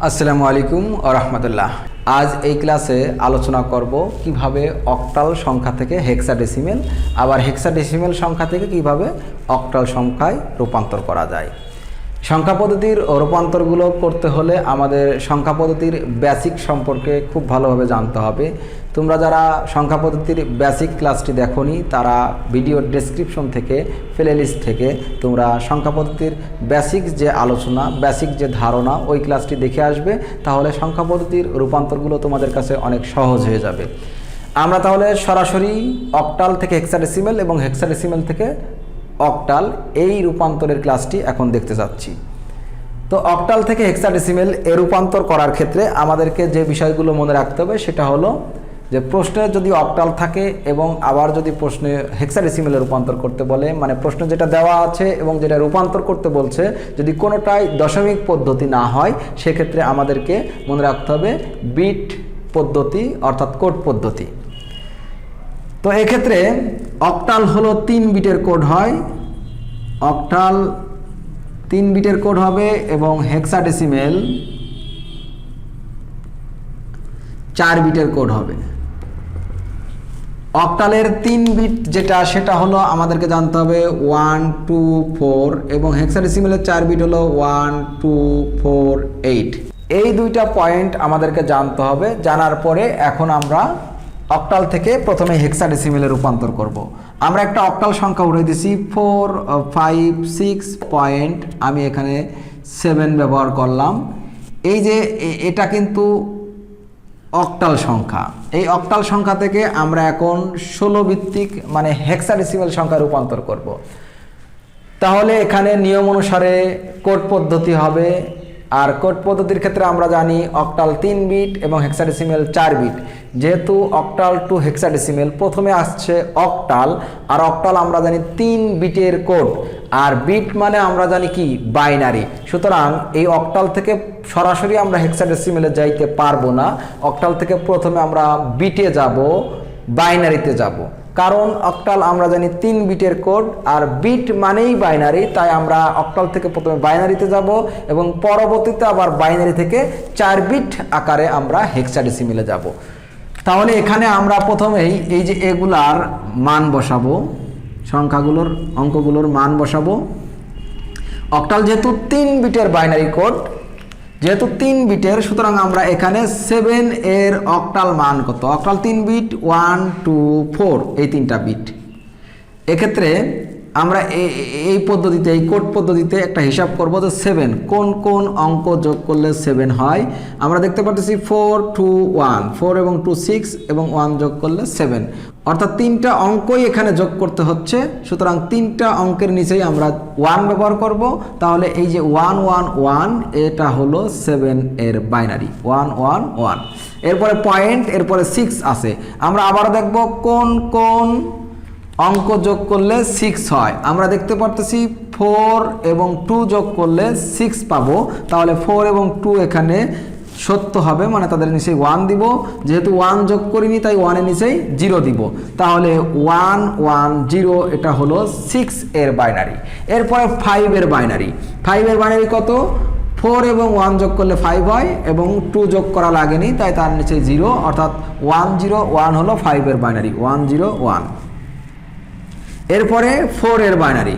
আসসালামু আলাইকুম ওয়া রাহমাতুল্লাহ। আজ এই ক্লাসে আলোচনা করব কিভাবে অক্টাল সংখ্যা থেকে হেক্সাডেসিমেল আবার হেক্সাডেসিমেল সংখ্যা থেকে কিভাবে অক্টাল সংখ্যায় রূপান্তর করা যায়। সংখ্যা পদ্ধতির রূপান্তরগুলো করতে হলে আমাদের সংখ্যা পদ্ধতির বেসিক সম্পর্কে খুব ভালোভাবে জানতে হবে। তোমরা যারা সংখ্যা পদ্ধতির বেসিক ক্লাসটি দেখোনি তারা ভিডিওর ডেসক্রিপশন থেকে প্লেলিস্ট থেকে তোমরা সংখ্যা পদ্ধতির বেসিক যে আলোচনা, বেসিক যে ধারণা ওই ক্লাসটি দেখে আসবে, তাহলে সংখ্যা পদ্ধতির রূপান্তরগুলো তোমাদের কাছে অনেক সহজ হয়ে যাবে। আমরা তাহলে সরাসরি অক্টাল থেকে হেক্সাডেসিমেল এবং হেক্সাডেসিমেল থেকে অক্টাল এই রূপান্তরের ক্লাসটি এখন দেখতে যাচ্ছি। তো অক্টাল থেকে হেক্সাডেসিমেল এর রূপান্তর করার ক্ষেত্রে আমাদেরকে যে বিষয়গুলো মনে রাখতে হবে সেটা হলো যে প্রশ্নে যদি অক্টাল থাকে এবং আবার যদি প্রশ্নে হেক্সাডেসিমেলে রূপান্তর করতে বলে, মানে প্রশ্ন যেটা দেওয়া আছে এবং যেটা রূপান্তর করতে বলছে যদি কোনোটাই দশমিক পদ্ধতি না হয়, সেক্ষেত্রে আমাদেরকে মনে রাখতে হবে বিট পদ্ধতি অর্থাৎ কোড পদ্ধতি। তো এক্ষেত্রে অক্টাল হলো 3 বিটের কোড হয়, অক্টাল 3 বিটের কোড হবে এবং হেক্সাডেসিমেল 4 বিটের কোড হবে। অক্টালের 3 বিট যেটা সেটা হলো আমাদেরকে জানতে হবে 1 2 4 এবং হেক্সাডেসিমেলের 4 বিট হলো 1 2 4 8। এই দুইটা পয়েন্ট আমাদেরকে জানতে হবে। জানার পরে এখন আমরা অক্টাল থেকে প্রথমে হেক্সাডেসিমেলে রূপান্তর করব। আমরা একটা অক্টাল সংখ্যা উঠে দিছি 4 5 6 পয়েন্ট, আমি এখানে 7 ব্যবহার করলাম। এই যে এটা কিন্তু অক্টাল সংখ্যা, এই অক্টাল সংখ্যা থেকে আমরা এখন 16 ভিত্তিক মানে হেক্সাডেসিমেল সংখ্যা রূপান্তর করব। তাহলে এখানে নিয়ম অনুসারে কোড পদ্ধতি হবে। আর কোড পদ্ধতির ক্ষেত্রে আমরা জানি অক্টাল 3 বিট এবং হেক্সাডেসিমেল 4 বিট। যেহেতু অক্টাল টু হেক্সাডেসিমেল প্রথমে আসছে অক্টাল, আর অক্টাল আমরা জানি 3 বিটের কোড, আর বিট মানে আমরা জানি কি বাইনারি। সুতরাং এই অক্টাল থেকে সরাসরি আমরা হেক্সাডেসিমেলে যাইতে পারবো না। অক্টাল থেকে প্রথমে আমরা বিটে যাব, বাইনারিতে যাব। কারণ অক্টাল আমরা জানি 3 বিটের কোড আর বিট মানেই বাইনারি, তাই আমরা অক্টাল থেকে প্রথমে বাইনারিতে যাব এবং পরবর্তীতে আবার বাইনারি থেকে 4 বিট আকারে আমরা হেক্সাডেসিমেলে যাব। তাহলে এখানে আমরা প্রথমেই এই যে এগুলার মান বসাবো, সংখ্যাগুলোর অঙ্কগুলোর মান বসাবো। অক্টাল যেহেতু 3 বিটের বাইনারি কোড, যেহেতু 3 বিটের, সুতরাং আমরা এখানে 7 এর অক্টাল মান কত? অক্টাল 3 বিট 1 2 4 এই 3টা বিট। এক্ষেত্রে আমরা এই পদ্ধতিতে, এই কোড পদ্ধতিতে একটা হিসাব করব যে 7 কোন কোন অঙ্ক যোগ করলে 7 হয়। আমরা দেখতে পাচ্ছি 4 2 1, 4 এবং 2 6 এবং 1 যোগ করলে 7, অর্থাৎ 3টা অঙ্কই এখানে যোগ করতে হচ্ছে। সুতরাং 3টা অঙ্কের নিচেই আমরা 1 ব্যবহার করব। তাহলে এই যে 1 1 1 এটা হলো 7 এর বাইনারি 1 1 1। এরপরে পয়েন্ট, এরপরে 6 আছে। আমরা আবার দেখব কোন কোন অঙ্ক যোগ করলে 6 হয়। আমরা দেখতে পারতেছি 4 এবং 2 যোগ করলে 6 পাবো। তাহলে 4 এবং 2 এখানে সত্য হবে, মানে তাদের নিচে 1 দিব। যেহেতু 1 যোগ করিনি তাই 1 এর নিচেই 0 দিব। তাহলে 1 1 0 এটা হলো 6 এর বাইনারি। এরপরে 5 এর বাইনারি। 5 এর বাইনারি কত? 4 এবং 1 যোগ করলে 5 হয় এবং 2 যোগ করা লাগেনি, তাই তার নিচে 0, অর্থাৎ 1 0 1 হলো 5 এর বাইনারি 1 0 1। এরপরে 4 এর বাইনারি।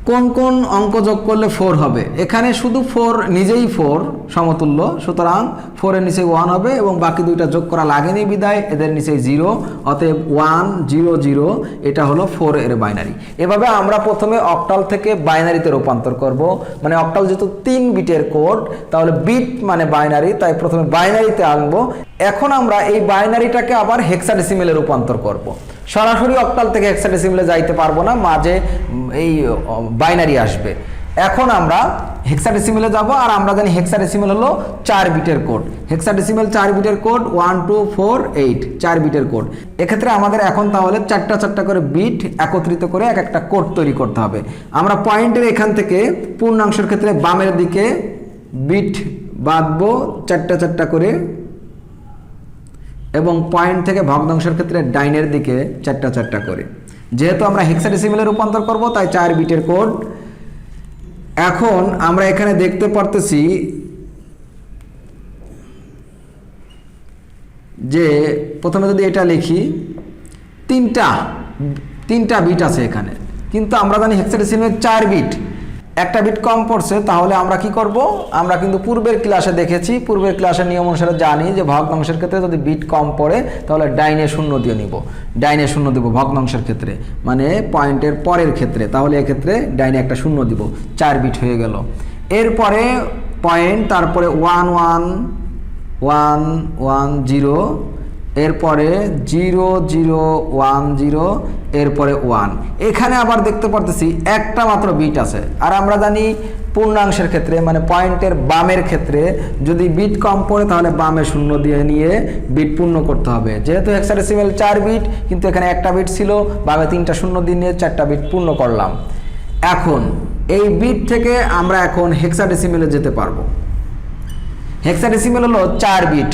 কোন কোন অঙ্ক যোগ করলে 4 হবে? এখানে শুধু 4 নিজেই 4 সমতুল্য, সুতরাং 4 এর নিচে 1 হবে এবং বাকি দুইটা যোগ করা লাগেনি বিদায় এদের নিচে 0, অতএব 1 0 0 এটা হলো 4 এর বাইনারি। এভাবে আমরা প্রথমে অক্টাল থেকে বাইনারিতে রূপান্তর করব। মানে অক্টাল যেহেতু 3 বিটের কোড, তাহলে বিট মানে বাইনারি, তাই প্রথমে বাইনারিতে আনবো। এখন আমরা এই বাইনারিটাকে আবার হেক্সাডেসিমেলে রূপান্তর করব। সরাসরি অক্টাল থেকে হেক্সাডেসিমেলে যাইতে পারবো না, মাঝে এই বাইনারি আসবে। এখন আমরা হেক্সাডেসিমেলে যাব, আর আমরা জানি হেক্সাডেসিমেল হলো 4 বিটের কোড। হেক্সাডেসিমেল 4 বিটের কোড 1 2 4 8 4 বিটের কোড। এক্ষেত্রে আমাদের এখন তাহলে 4টা 4টা করে বিট একত্রিত করে এক একটা কোড তৈরি করতে হবে। আমরা পয়েন্টের এখান থেকে পূর্ণাংশের ক্ষেত্রে বামের দিকে বিট বাঁধবো 4টা 4টা করে, এবং পয়েন্ট থেকে ভগ্নাংশের ক্ষেত্রে ডাইনের দিকে 4টা 4টা করে। যেহেতু আমরা হেক্সাডেসিমেলে রূপান্তর করব তাই 4 বিটের কোড। এখন আমরা এখানে দেখতে পারতেছি যে প্রথমে যদি এটা লিখি তিনটা বিট আছে এখানে, কিন্তু আমরা জানি হেক্সাডেসিমেল 4 বিট, একটা বিট কম পড়ছে, তাহলে আমরা কি করব, আমরা কিন্তু পূর্বের ক্লাসে দেখেছি, পূর্বের ক্লাসের নিয়ম অনুসারে জানি যে ভগ্নাংশের ক্ষেত্রে যদি বিট কম পড়ে তাহলে ডাইনে শূন্য দিয়ে নিব, ডাইনে শূন্য দেব ভগ্নাংশের ক্ষেত্রে, মানে পয়েন্টের পরের ক্ষেত্রে, তাহলে এক্ষেত্রে ডাইনে একটা শূন্য দিব, 4 বিট হয়ে গেল। এরপরে পয়েন্ট, তারপরে 1 1 1 1 0, এরপরে 0 0 1 0, এরপরে 1। এখানে আবার দেখতে পারতেছি একটা মাত্র বিট আছে, আর আমরা জানি পূর্ণাংশের ক্ষেত্রে মানে পয়েন্টের বামের ক্ষেত্রে যদি বিট কম পড়ে তাহলে বামে শূন্য দিয়ে নিয়ে বিট পূর্ণ করতে হবে। যেহেতু হেক্সাডেসিমেল 4 বিট, কিন্তু এখানে একটা বিট ছিল, বামে 3টা শূন্য দিয়ে নিয়ে 4টা বিট পূর্ণ করলাম। এখন এই বিট থেকে আমরা এখন হেক্সাডেসিমেলে যেতে পারবো। হেক্সাডেসিমেল হলো 4 বিট,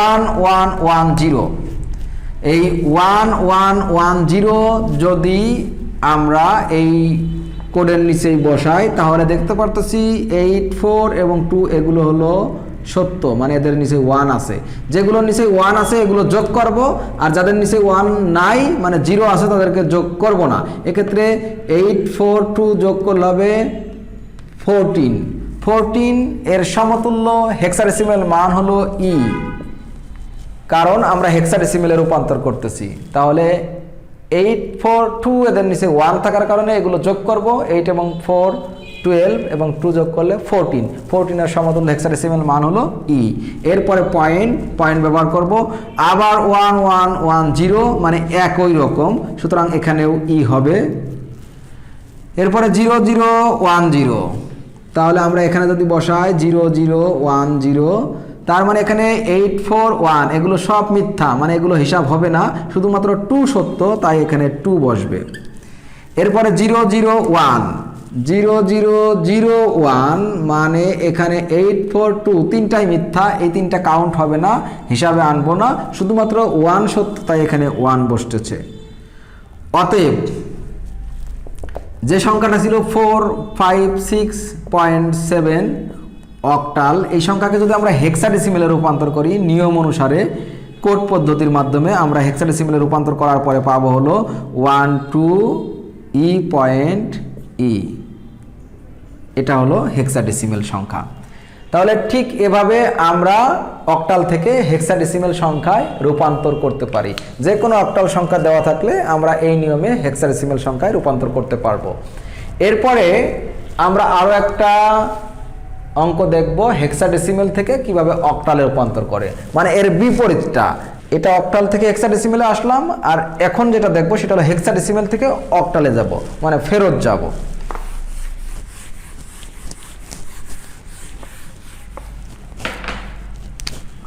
1 1 1 0। এই 1 1 1 0 যদি আমরা এই কোডের নিচেই বসাই তাহলে দেখতে পারতেছি 8 4 এবং 2 এগুলো হলো সত্য, মানে এদের নিচে 1 আছে। যেগুলোর নিচে 1 আছে এগুলো যোগ করব, আর যাদের নিচে 1 নাই মানে 0 আছে তাদেরকে যোগ করব না। এক্ষেত্রে 8 4 2 যোগ করলে হবে 14। 14 এর সমতুল্য হেক্সাডেসিমেল মান হলো ই, কারণ আমরা হেক্সাডেসিমেলে রূপান্তর করতেছি। তাহলে 8 4 2 এদের নিচে 1 থাকার কারণে এগুলো যোগ করব, 8 এবং 4 12 এবং 2 যোগ করলে 14। 14 এর সমতুল্য হেক্সাডেসিমেল মান হলো ই। এরপরে পয়েন্ট ব্যবহার করব, আবার 1 1 1 0 মানে একই রকম, সুতরাং এখানেও ই হবে। এরপরে 0 0 1 0, তাহলে আমরা এখানে যদি বসাই 0 0 1 0, তার মানে এখানে 8 4 1 এগুলো সব মিথ্যা, মানে এগুলো হিসাব হবে না, শুধুমাত্র 2 সত্য, তাই এখানে 2 বসবে। এরপরে 0 0 1 0 0 0 1 মানে এখানে 8 4 2 তিনটাই মিথ্যা, এই তিনটা কাউন্ট হবে না, হিসাবে আনবো না, শুধুমাত্র 1 সত্য, তাই এখানে 1 বসতেছে। অতএব যে সংখ্যাটা ছিল 456.7 অক্টাল, এই সংখ্যাকে যদি আমরা হেক্সাডেসিমেলে রূপান্তর করি নিয়ম অনুসারে কোড পদ্ধতির মাধ্যমে, আমরা হেক্সাডেসিমেলে রূপান্তর করার পরে পাবো হলো 12E.E। এটা হলো হেক্সাডেসিমেল সংখ্যা। তাহলে ঠিক এভাবে আমরা অক্টাল থেকে হেক্সাডেসিমেল সংখ্যায় রূপান্তর করতে পারি। যে কোনো অক্টাল সংখ্যা দেওয়া থাকলে আমরা এই নিয়মে হেক্সাডেসিমেল সংখ্যায় রূপান্তর করতে পারবো। এরপরে আমরা আরও একটা অঙ্ক দেখব হেক্সাডেসিমেল থেকে কিভাবে অক্টালে রূপান্তর করে, মানে এর বিপরীতটা। এটা অক্টাল থেকে হেক্সাডেসিমেলে আসলাম, আর এখন যেটা দেখব সেটা হলো হেক্সাডেসিমেল থেকে অক্টালে যাব, মানে ফেরত যাব।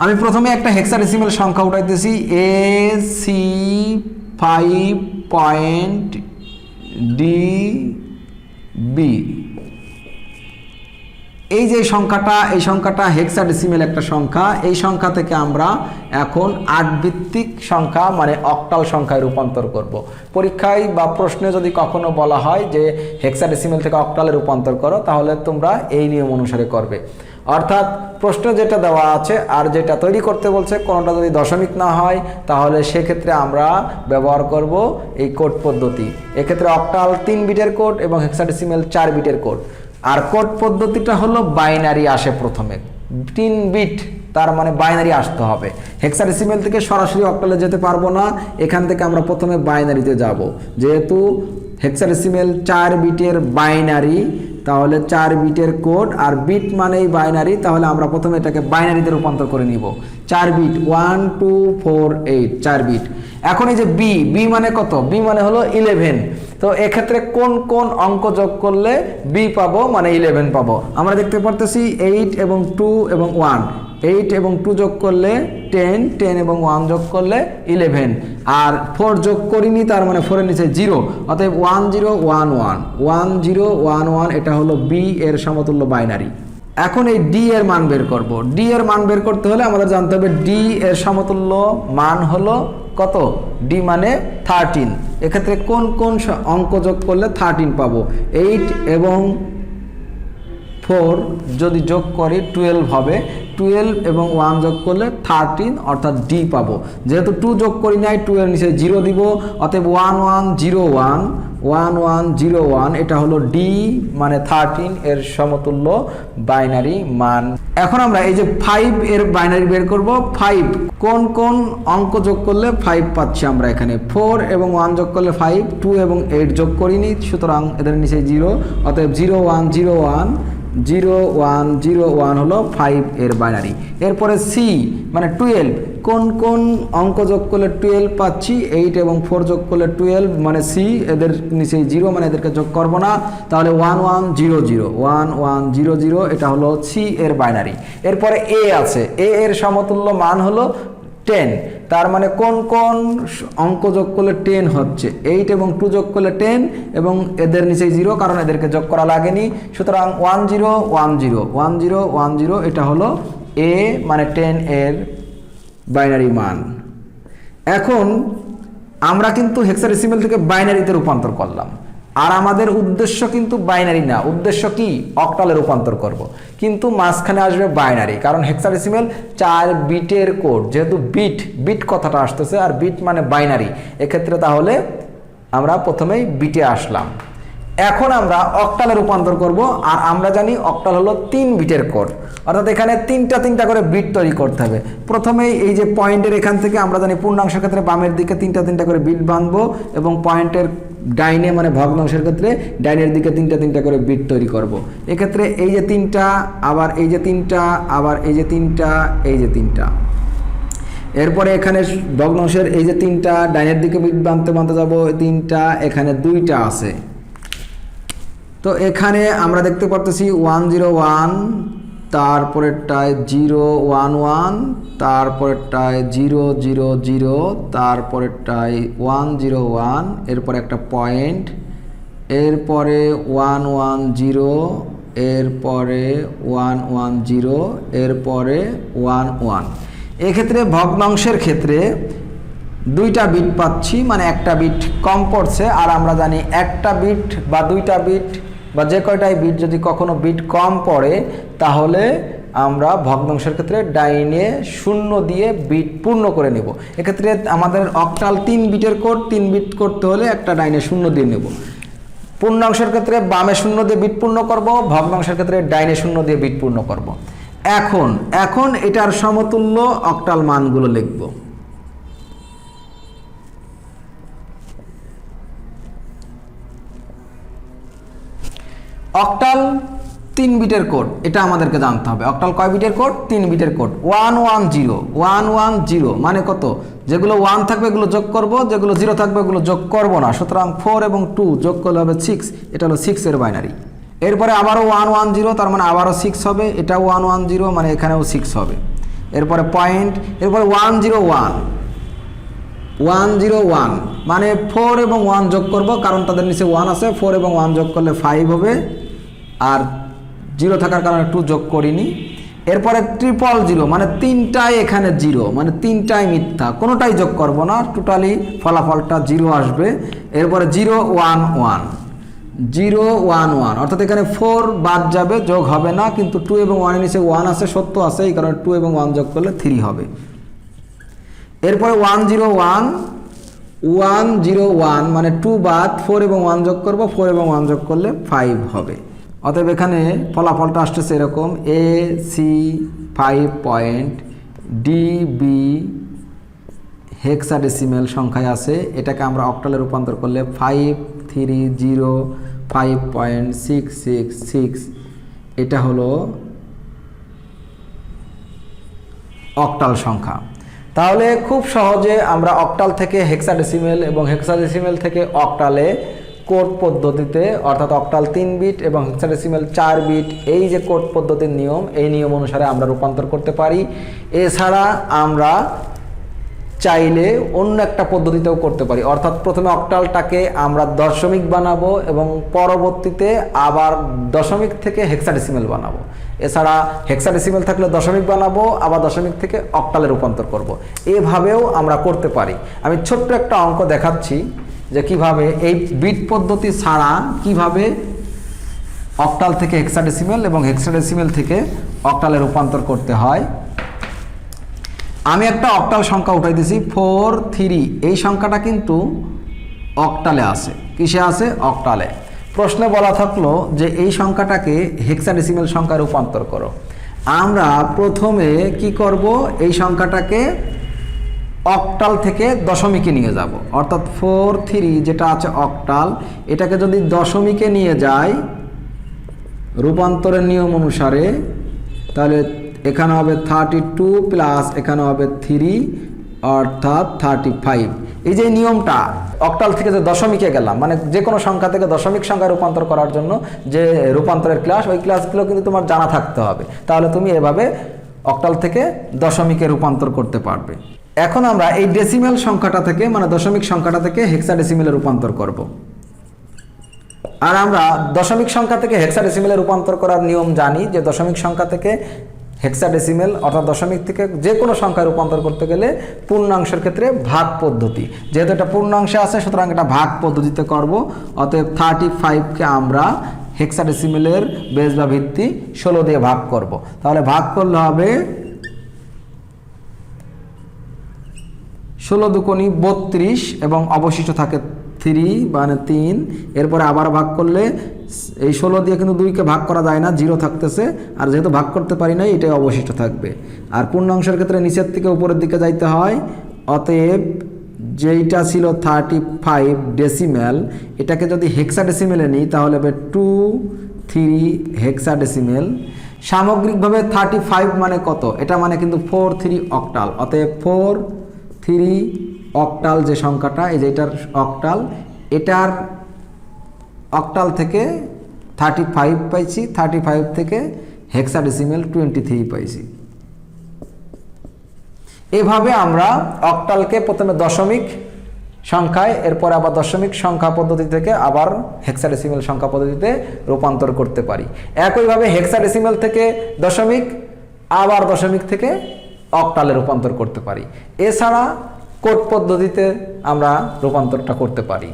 আমি প্রথমে একটা হেক্সাডেসিমেল সংখ্যা উঠাইতেছি, AC5.DB। এই যে সংখ্যাটা, এই সংখ্যাটা হেক্সাডেসিমেল একটা সংখ্যা। এই সংখ্যা থেকে আমরা এখন 8 ভিত্তিক সংখ্যা মানে অক্টাল সংখ্যায় রূপান্তর করব। পরীক্ষায় বা প্রশ্নে যদি কখনো বলা হয় যে হেক্সাডেসিমেল থেকে অক্টালে রূপান্তর করো, তাহলে তোমরা এই নিয়ম অনুসারে করবে। অর্থাৎ প্রশ্ন যেটা দেওয়া আছে আর যেটা তৈরি করতে বলছে কোনোটা যদি দশমিক না হয় তাহলে সেক্ষেত্রে আমরা ব্যবহার করব এই কোড পদ্ধতি। এক্ষেত্রে অক্টাল 3 বিটের কোড এবং হেক্সাডেসিমেল 4 বিটের কোড। আর কোড পদ্ধতিটা হলো বাইনারি আসে প্রথমে, 3 বিট, তার মানে বাইনারি আসতে হবে। হেক্সাডেসিমেল থেকে সরাসরি অক্টালে যেতে পারবো না, এখান থেকে আমরা প্রথমে বাইনারিতে যাব। যেহেতু হেক্সাডেসিমেল 4 বিটের বাইনারি, তাহলে 4 বিটের কোড আর বিট মানেই বাইনারি, তাহলে আমরা প্রথমে এটাকে বাইনারিতে রূপান্তর করে নিব। 4 বিট 1 2 4 8 4 বিট। এখন এই যে বি মানে কত? বি মানে হলো 11। তো এক্ষেত্রে কোন কোন অঙ্ক যোগ করলে বি পাবো, মানে 11 পাবো? আমরা দেখতে পারতেছি 8 এবং 2 এবং 1, 8 এবং 2 যোগ করলে 10, 10 এবং 1 যোগ করলে 11, আর 4 যোগ করিনি, তার মানে 4 এর নিচে 0, অতএব 1 0 1 1 1 0 1 1, এটা হলো বি এর সমতুল্য বাইনারি। এখন এই ডি এর মান বের করব। ডি এর মান বের করতে হলে আমাদের জানতে হবে ডি এর সমতুল্য মান হলো কত? ডি মানে 13। এক্ষেত্রে কোন কোন অঙ্ক যোগ করলে 13 পাবো? 8 এবং 4 যদি যোগ করি 12 হবে, 12 এবং 1 যোগ করলে 13 অর্থাৎ ডি পাবো। যেহেতু 2 যোগ করি নাই 2 এর নিচে 0 দিব, অতএব 1101 এটা হলো ডি মানে 13 এর সমতুল্য বাইনারি মান। এখন আমরা এই যে 5 এর বাইনারি বের করব। 5 কোন কোন অঙ্ক যোগ করলে 5 পাচ্ছি আমরা এখানে? 4 এবং 1 যোগ করলে 5, 2 এবং 8 যোগ করিনি, সুতরাং এদের নিচে 0, অতএব 0101 হলো 5 এর বাইনারি। এরপরে সি মানে 12 কোন কোন অঙ্ক যোগ করলে 12 পাচ্ছি? 8 এবং 4 যোগ করলে 12 মানে সি, এদের নিচে 0 মানে এদেরকে যোগ করব না, তাহলে 1100 এটা হলো সি এর বাইনারি। এরপরে এ আছে, এ এর সমতুল্য মান হলো 10, তার মানে কোন কোন অঙ্ক যোগ করলে 10 হচ্ছে? 8 এবং 2 যোগ করলে 10 এবং এদের নিচে 0 কারণ এদেরকে যোগ করা লাগেনি, সুতরাং 1010 এটা হলো এ মানে 10 এর বাইনারি মান। এখন আমরা কিন্তু হেক্সাডেসিমাল থেকে বাইনারিতে রূপান্তর করলাম, আর আমাদের উদ্দেশ্য কিন্তু বাইনারি না, উদ্দেশ্য কি? অক্টালে রূপান্তর করব, কিন্তু মাঝখানে আসবে বাইনারি, কারণ হেক্সাডেসিমাল 4 বিটের কোড, যেহেতু বিট কথাটা আসতেছে আর বিট মানে বাইনারি, এক্ষেত্রে তাহলে আমরা প্রথমেই বিটে আসলাম। এখন আমরা অক্টালে রূপান্তর করব, আর আমরা জানি অক্টাল হলো 3 বিটের কোড, অর্থাৎ এখানে তিনটা করে বিট তৈরি করতে হবে। প্রথমেই এই যে পয়েন্টের এখান থেকে আমরা জানি পূর্ণাংশের ক্ষেত্রে বামের দিকে তিনটা করে বিট বাঁধবো, এবং পয়েন্টের ডাইনে মানে ভগ্নাংশের ক্ষেত্রে ডাইনের দিকে তিনটা করে বিট তৈরি করব। এক্ষেত্রে এই যে 3টা, আবার এই যে 3টা, আবার এই যে 3টা, এই যে 3টা। এরপরে এখানে ভগ্নাংশের এই যে 3টা ডাইনের দিকে বিট বাঁধতে যাব, 3টা, এখানে 2টা আছে। তো এখানে আমরা দেখতে পারতেছি 101, তারপরেরটায় 011, তারপরেরটায় 000, তারপরেরটায় 101, এরপরে একটা পয়েন্ট, এরপরে 110, এরপরে 110, এরপরে 11। এক্ষেত্রে ভগ্নাংশের ক্ষেত্রে 2টা বিট পাচ্ছি, মানে একটা বিট কম পড়ছে, আর আমরা জানি একটা বিট বা 2টা বিট বা যে কয়টাই বিট যদি কখনো বিট কম পড়ে তাহলে আমরা ভগ্নাংশের ক্ষেত্রে ডাইনে 0 দিয়ে বিট পূর্ণ করে নেব। এক্ষেত্রে আমাদের অক্টাল 3 বিটের কোড, 3 বিট করতে হলে একটা ডাইনে 0 দিয়ে নেব। পূর্ণাংশের ক্ষেত্রে বামে 0 দিয়ে বিট পূর্ণ করব, ভগ্নাংশের ক্ষেত্রে ডাইনে 0 দিয়ে বিট পূর্ণ করব। এখন এটার সমতুল্য অক্টাল মানগুলো লিখব। অক্টাল 3 বিটের কোড, এটা আমাদেরকে জানতে হবে। অক্টাল কয় বিটের কোড? 3 বিটের কোড। 110 মানে কত? যেগুলো 1 থাকবে এগুলো যোগ করব, যেগুলো 0 থাকবে এগুলো যোগ করব না, সুতরাং 4 এবং 2 যোগ করলে হবে 6, এটা হলো 6 এর বাইনারি। এরপরে আবারও 110, তার মানে আবারও 6 হবে, এটাও 110 মানে এখানেও 6 হবে। এরপরে পয়েন্ট, এরপরে 101 মানে 4 এবং 1 যোগ করব, কারণ তাদের নিচে 1 আছে, 4 এবং 1 যোগ করলে 5 হবে, আর 0 থাকার কারণে 2 যোগ করিনি। এরপরে 000 মানে 3টাই এখানে 0, মানে 3টাই মিথ্যা, কোনোটাই যোগ করব না, টোটালি ফলাফলটা 0 আসবে। এরপরে 011 অর্থাৎ এখানে 4 বাদ যাবে, যোগ হবে না, কিন্তু 2 এবং 1 এর নিচে 1 আছে, সত্য আছে, এই কারণে 2 এবং 1 যোগ করলে 3 হবে। এরপরে 101 মানে 2 বাদ, 4 এবং 1 যোগ করব, 4 এবং 1 যোগ করলে 5 হবে। অতএব এখানে ফলাফলটা আসতেছে এরকম, A C 5 point, D B hexadecimal সংখ্যায় আছে, এটাকে আমরা অক্টালে রূপান্তর করলে 530.5.666, এটা হলো অক্টাল সংখ্যা। তাহলে খুব সহজে আমরা অক্টাল থেকে হেক্সাডেসিমাল এবং হেক্সাডেসিমাল থেকে অক্টালে কোড পদ্ধতিতে, অর্থাৎ অক্টাল 3 বিট এবং হেক্সাডেসিমাল 4 বিট, এই যে কোড পদ্ধতির নিয়ম, এই নিয়ম অনুসারে আমরা রূপান্তর করতে পারি। এছাড়া আমরা চাইলে অন্য একটা পদ্ধতিতেও করতে পারি, অর্থাৎ প্রথমে অক্টালটাকে আমরা দশমিক বানাবো এবং পরবর্তীতে আবার দশমিক থেকে হেক্সাডেসিমাল বানাবো। এছাড়া হেক্সাডেসিমাল থাকলে দশমিক বানাবো, আবার দশমিক থেকে অক্টালে রূপান্তর করব। এভাবেও আমরা করতে পারি। আমি ছোট্ট একটা অঙ্ক দেখাচ্ছি যে কিভাবে এই বিট পদ্ধতি ছাড়া কিভাবে অক্টাল থেকে হেক্সাডেসিমেল এবং হেক্সাডেসিমেল থেকে অক্টালে রূপান্তর করতে হয়। আমি একটা অক্টাল সংখ্যা উঠাই দিয়েছি 43, এই সংখ্যাটা কিন্তু অক্টালে আছে। কিসে আছে? অক্টালে। প্রশ্নে বলা থাকলো যে এই সংখ্যাটাকে হেক্সাডেসিমেল সংখ্যায় রূপান্তর করো। আমরা প্রথমে কি করব, এই সংখ্যাটাকে অক্টাল থেকে দশমিকে নিয়ে যাব, অর্থাৎ 43 যেটা আছে অক্টাল, এটাকে যদি দশমিকে নিয়ে যাই রূপান্তরের নিয়ম অনুসারে, তাহলে এখানে হবে 32 প্লাস এখানে হবে 3 অর্থাৎ 35। এই যে নিয়মটা অক্টাল থেকে যে দশমিকে গেলাম, মানে যে কোনো সংখ্যা থেকে দশমিক সংখ্যায় রূপান্তর করার জন্য যে রূপান্তরের ক্লাস, ওই ক্লাসগুলো কিন্তু তোমার জানা থাকতে হবে, তাহলে তুমি এভাবে অক্টাল থেকে দশমিকে রূপান্তর করতে পারবে। এখন আমরা এই ডেসিমেল সংখ্যাটা থেকে, মানে দশমিক সংখ্যাটা থেকে হেক্সাডেসিমেলে রূপান্তর করব। আর আমরা দশমিক সংখ্যা থেকে হেক্সাডেসিমেলে রূপান্তর করার নিয়ম জানি যে দশমিক সংখ্যা থেকে হেক্সাডেসিমেল অর্থাৎ দশমিক থেকে যে কোনো সংখ্যায় রূপান্তর করতে গেলে পূর্ণাংশের ক্ষেত্রে ভাগ পদ্ধতি, যেহেতু এটা পূর্ণাংশে আছে সুতরাং এটা ভাগ পদ্ধতিতে করব। অতএব 35কে আমরা হেক্সাডেসিমেলের বেস বা ভিত্তি 16 দিয়ে ভাগ করব। তাহলে ভাগ করলে হবে 16 দুগুণী 32 এবং অবশিষ্ট থাকে 3 মানে 3। এরপরে আবার ভাগ করলে এই 16 দিয়ে কিন্তু 2কে ভাগ করা যায় না, 0 থাকতেছে, আর যেহেতু ভাগ করতে পারি না এটাই অবশিষ্ট থাকবে। আর পূর্ণাংশের ক্ষেত্রে নিচের থেকে উপরের দিকে যাইতে হয়। অতএব যেইটা ছিল 35 ডেসিমেল, এটাকে যদি হেক্সাডেসিমেলে নিই তাহলে হবে 23 হেক্সাডেসিমেল। সামগ্রিকভাবে 35 মানে কত? এটা মানে কিন্তু 43 অক্টাল। অতএব 43 অক্টাল যে সংখ্যাটা, এই যে এটার অক্টাল, এটার অক্টাল থেকে 35 পাইছি, 35 থেকে হেক্সাডেসিমেল 23 পাইছি। এভাবে আমরা অক্টালকে প্রথমে দশমিক সংখ্যায়, এরপর আবার দশমিক সংখ্যা পদ্ধতি থেকে আবার হেক্সাডেসিমেল সংখ্যা পদ্ধতিতে রূপান্তর করতে পারি। একইভাবে হেক্সাডেসিমেল থেকে দশমিক, আবার দশমিক থেকে অক্টালে রূপান্তর করতে পারি। এছাড়া কোড পদ্ধতিতে আমরা রূপান্তরটা করতে পারি।